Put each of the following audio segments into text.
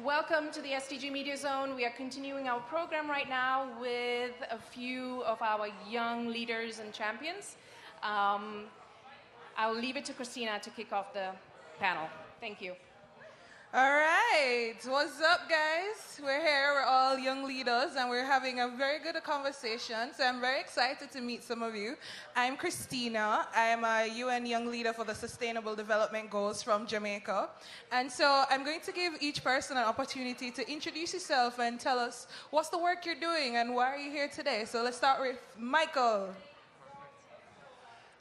Welcome to the SDG Media Zone. We are continuing our program right now with a few of our young leaders and champions. I'll leave it to Christina to kick off the panel. Thank you. All right, what's up, guys? We're here, we're all young leaders, and we're having a very good conversation. So I'm very excited to meet some of you. I'm Christina. I'm a UN Young Leader for the Sustainable Development Goals from Jamaica. And so I'm going to give each person an opportunity to introduce yourself and tell us what's the work you're doing and why are you here today. So let's start with Michael.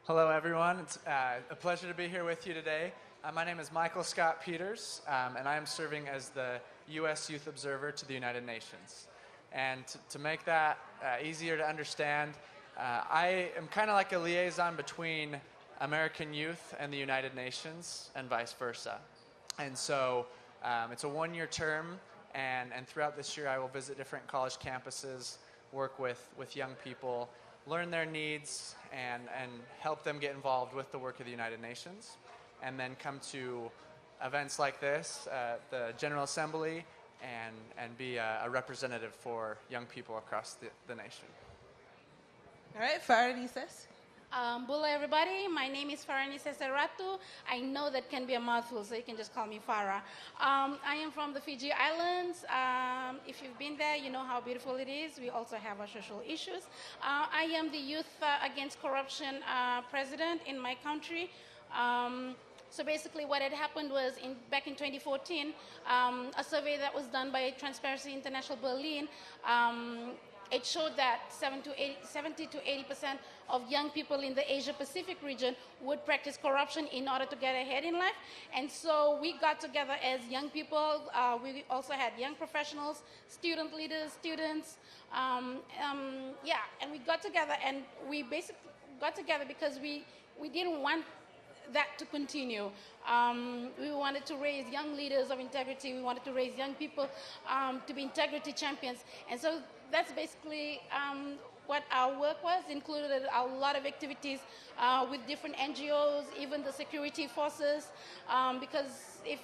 Hello, everyone. It's a pleasure to be here with you today. My name is Michael Scott Peters, and I am serving as the U.S. Youth Observer to the United Nations. And to make that easier to understand, I am kind of like a liaison between American youth and the United Nations and vice versa. And so it's a one-year term, and throughout this year I will visit different college campuses, work with young people, learn their needs, and help them get involved with the work of the United Nations. And then come to events like this, the General Assembly, and be a representative for young people across the nation. All right, Faranises. Bula, everybody. My name is Faranises Serratu. I know that can be a mouthful, so you can just call me Farah. I am from the Fiji Islands. If you've been there, you know how beautiful it is. We also have our social issues. I am the Youth Against Corruption president in my country. So basically what had happened was back in 2014, a survey that was done by Transparency International Berlin, it showed that 70 to 80% of young people in the Asia-Pacific region would practice corruption in order to get ahead in life. And so we got together as young people. We also had young professionals, student leaders, students. And we got together, and we basically got together because we didn't want that to continue. We wanted to raise young leaders of integrity. We wanted to raise young people to be integrity champions. And so that's basically what our work was. Included a lot of activities with different NGOs, even the security forces, because you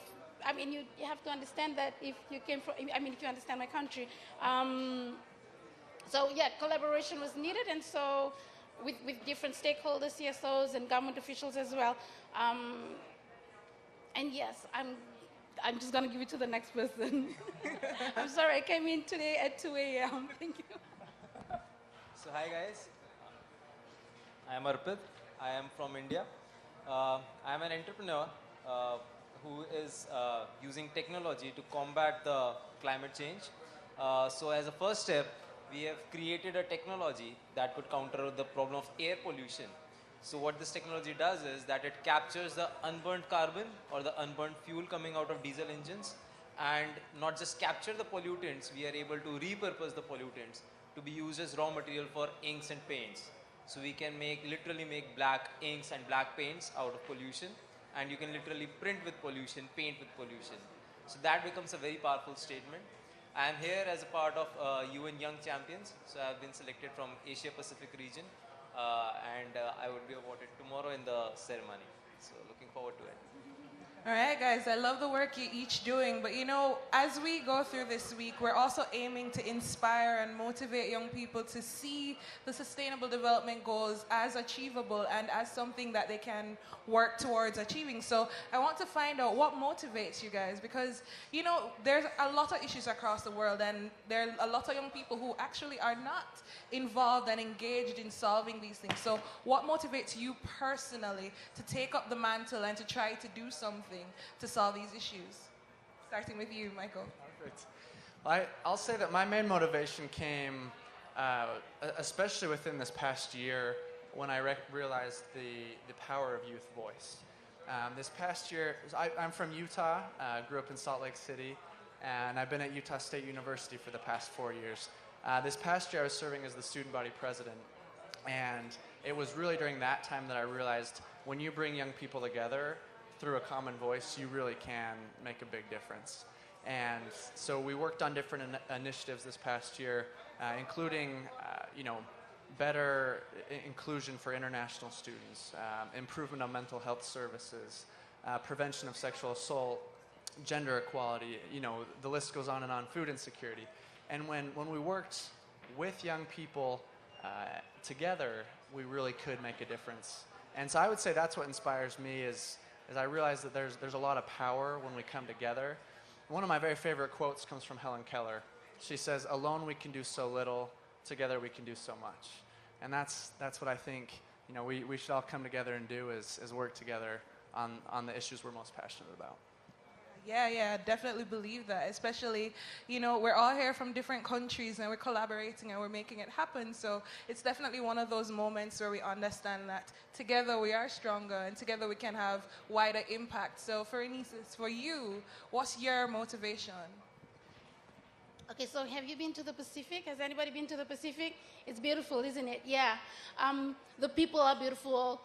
have to understand that if you understand my country. Collaboration was needed, and so with different stakeholders, CSOs, and government officials as well. And yes, I'm just going to give it to the next person. I'm sorry, I came in today at 2 a.m. Thank you. So hi guys, I am Arpit. I am from India. I am an entrepreneur who is using technology to combat the climate change. So as a first step, we have created a technology that could counter the problem of air pollution. So what this technology does is that it captures the unburnt carbon or the unburnt fuel coming out of diesel engines, and not just capture the pollutants, we are able to repurpose the pollutants to be used as raw material for inks and paints. So we can literally make black inks and black paints out of pollution, and you can literally print with pollution, paint with pollution. So that becomes a very powerful statement. I am here as a part of UN Young Champions. So I have been selected from Asia Pacific region, and I would be awarded tomorrow in the ceremony. So looking forward to it. All right, guys, I love the work you're each doing, but as we go through this week, we're also aiming to inspire and motivate young people to see the Sustainable Development Goals as achievable and as something that they can work towards achieving. So I want to find out what motivates you guys, because, there's a lot of issues across the world, and there are a lot of young people who actually are not involved and engaged in solving these things. So what motivates you personally to take up the mantle and to try to do something to solve these issues? Starting with you, Michael. Perfect. Well, I'll say that my main motivation came, especially within this past year, when I realized the power of youth voice. This past year, I'm from Utah, grew up in Salt Lake City, and I've been at Utah State University for the past 4 years. This past year, I was serving as the student body president, and it was really during that time that I realized when you bring young people together through a common voice, you really can make a big difference. And so we worked on different initiatives this past year, including, better inclusion for international students, improvement of mental health services, prevention of sexual assault, gender equality, the list goes on, food insecurity. And when we worked with young people together, we really could make a difference. And so I would say that's what inspires me is I realize that there's a lot of power when we come together. One of my very favorite quotes comes from Helen Keller. She says, "Alone we can do so little, together we can do so much." And that's what I think we should all come together and do is work together on the issues we're most passionate about. Yeah, definitely believe that. Especially, we're all here from different countries and we're collaborating and we're making it happen. So it's definitely one of those moments where we understand that together we are stronger and together we can have wider impact. So for Anisis, for you, what's your motivation? Okay, so have you been to the Pacific? Has anybody been to the Pacific? It's beautiful, isn't it? Yeah. The people are beautiful.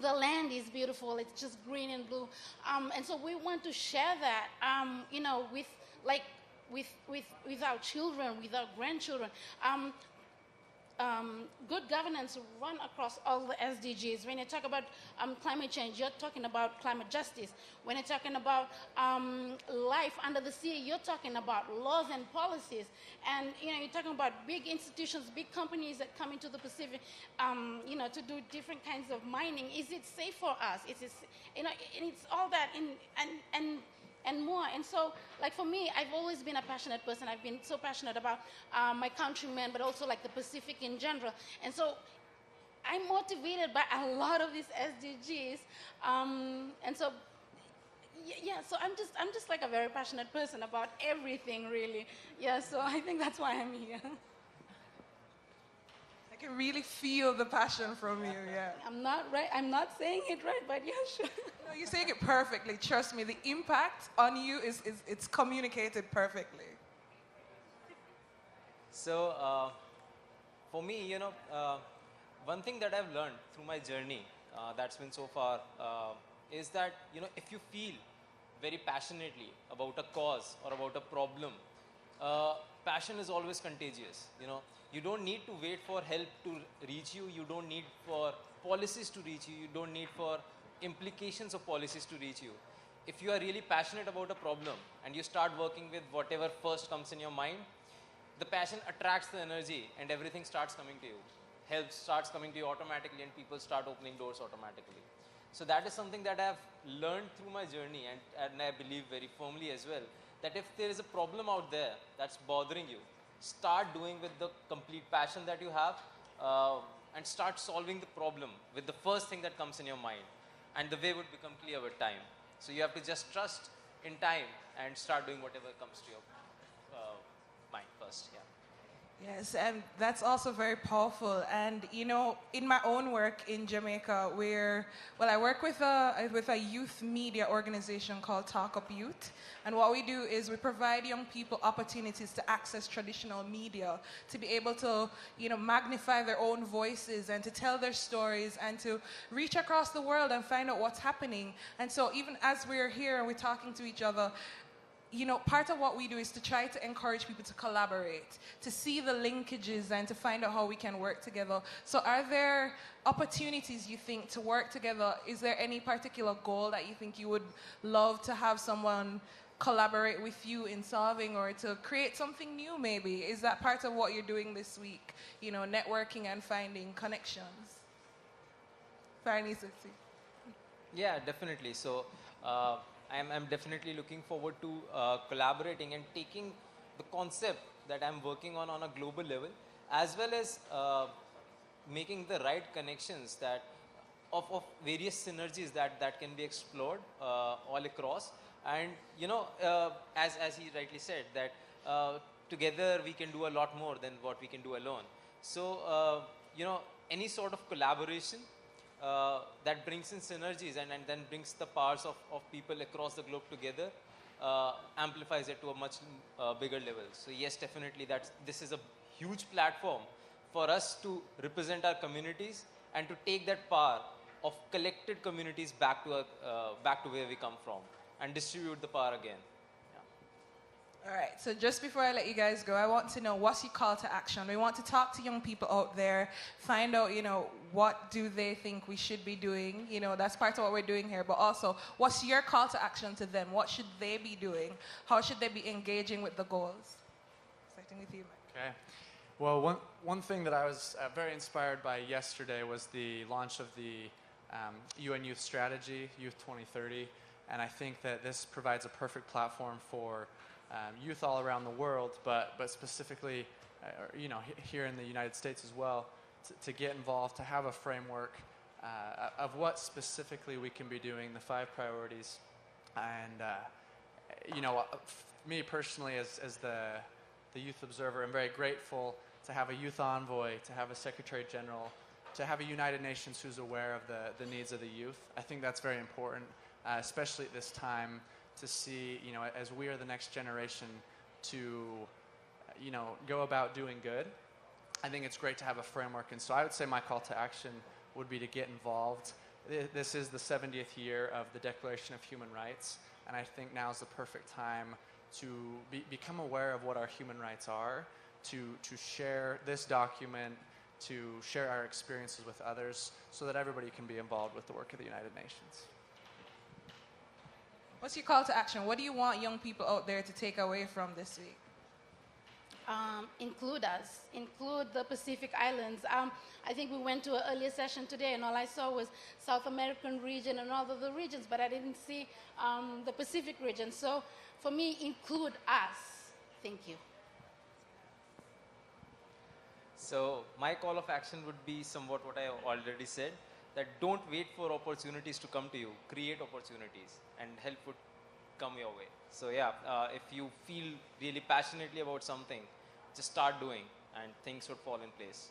The land is beautiful. It's just green and blue. And so we want to share that, with our children, with our grandchildren. Good governance run across all the SDGs. When you talk about climate change, you're talking about climate justice. When you're talking about life under the sea, you're talking about laws and policies. And you're talking about big institutions, big companies that come into the Pacific, to do different kinds of mining. Is it safe for us? And it's all that and more. And so, like for me, I've always been a passionate person. I've been so passionate about my countrymen, but also like the Pacific in general. And so I'm motivated by a lot of these SDGs. And so, yeah, so I'm just like a very passionate person about everything, really. Yeah, so I think that's why I'm here. I can really feel the passion from you, yeah. I'm not right. I'm not saying it right, but yeah, sure. No, you're saying it perfectly. Trust me, the impact on you it's communicated perfectly. So, for me, one thing that I've learned through my journey that's been so far is that, if you feel very passionately about a cause or about a problem, passion is always contagious. You don't need to wait for help to reach you. You don't need for policies to reach you. You don't need for implications of policies to reach you. If you are really passionate about a problem and you start working with whatever first comes in your mind, the passion attracts the energy and everything starts coming to you. Help starts coming to you automatically and people start opening doors automatically. So that is something that I have learned through my journey and I believe very firmly as well, that if there is a problem out there that's bothering you, start doing with the complete passion that you have and start solving the problem with the first thing that comes in your mind. And the way would become clear with time. So you have to just trust in time and start doing whatever comes to your mind first. Yeah. Yes, and that's also very powerful. And in my own work in Jamaica, I work with a youth media organization called Talk Up Youth. And what we do is we provide young people opportunities to access traditional media, to be able to, magnify their own voices and to tell their stories and to reach across the world and find out what's happening. And so even as we're here and we're talking to each other, part of what we do is to try to encourage people to collaborate, to see the linkages and to find out how we can work together. So are there opportunities you think to work together? Is there any particular goal that you think you would love to have someone collaborate with you in solving or to create something new maybe? Is that part of what you're doing this week? Networking and finding connections? Yeah, definitely. So, I'm definitely looking forward to collaborating and taking the concept that I'm working on a global level, as well as making the right connections of various synergies that can be explored all across. And as he rightly said, that together we can do a lot more than what we can do alone. So any sort of collaboration that brings in synergies and then brings the powers of people across the globe together, amplifies it to a much bigger level. So yes, definitely this is a huge platform for us to represent our communities and to take that power of collected communities back to where we come from and distribute the power again. All right, so just before I let you guys go, I want to know, what's your call to action? We want to talk to young people out there, find out, what do they think we should be doing? That's part of what we're doing here, but also, what's your call to action to them? What should they be doing? How should they be engaging with the goals? Starting with you, Mike. Okay. Well, one thing that I was very inspired by yesterday was the launch of the UN Youth Strategy, Youth 2030, and I think that this provides a perfect platform for youth all around the world, but specifically, here in the United States as well, to get involved, to have a framework of what specifically we can be doing, the 5 priorities, and me personally, as the youth observer, I'm very grateful to have a youth envoy, to have a secretary general, to have a United Nations who's aware of the needs of the youth. I think that's very important, especially at this time, to see, as we are the next generation, to, go about doing good. I think it's great to have a framework, and so I would say my call to action would be to get involved. This is the 70th year of the Declaration of Human Rights, and I think now is the perfect time to become aware of what our human rights are, to share this document, to share our experiences with others, so that everybody can be involved with the work of the United Nations. What's your call to action? What do you want young people out there to take away from this week? Include us, include the Pacific Islands. I think we went to an earlier session today, and all I saw was South American region and all of the regions, but I didn't see the Pacific region. So for me, include us. Thank you. So my call of action would be somewhat what I already said, that don't wait for opportunities to come to you. Create opportunities, and help would come your way. So yeah, if you feel really passionately about something, just start doing, and things would fall in place.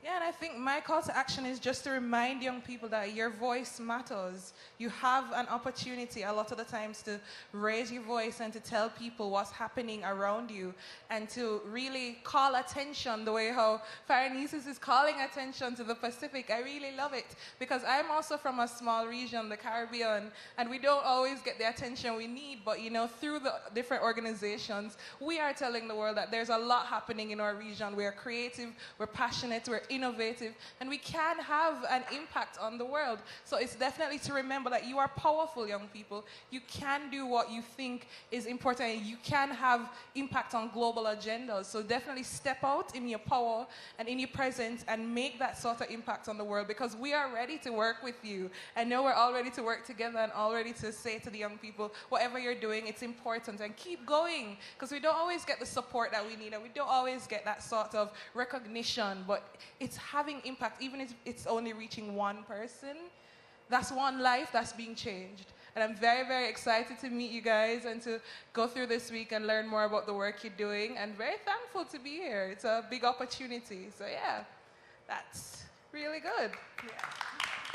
Yeah, and I think my call to action is just to remind young people that your voice matters. You have an opportunity a lot of the times to raise your voice and to tell people what's happening around you, and to really call attention the way how Farnesis is calling attention to the Pacific. I really love it, because I'm also from a small region, the Caribbean, and we don't always get the attention we need, but through the different organizations, we are telling the world that there's a lot happening in our region. We're creative, we're passionate, we're innovative, and we can have an impact on the world. So it's definitely to remember that you are powerful, young people. You can do what you think is important, and you can have impact on global agendas. So definitely step out in your power and in your presence and make that sort of impact on the world, because we are ready to work with you. I know we're all ready to work together and all ready to say to the young people, whatever you're doing, it's important, and keep going, because we don't always get the support that we need, and we don't always get that sort of recognition, but it's having impact. Even if it's only reaching one person, that's one life that's being changed. And I'm very, very excited to meet you guys and to go through this week and learn more about the work you're doing, and very thankful to be here. It's a big opportunity. So yeah, that's really good. Yeah.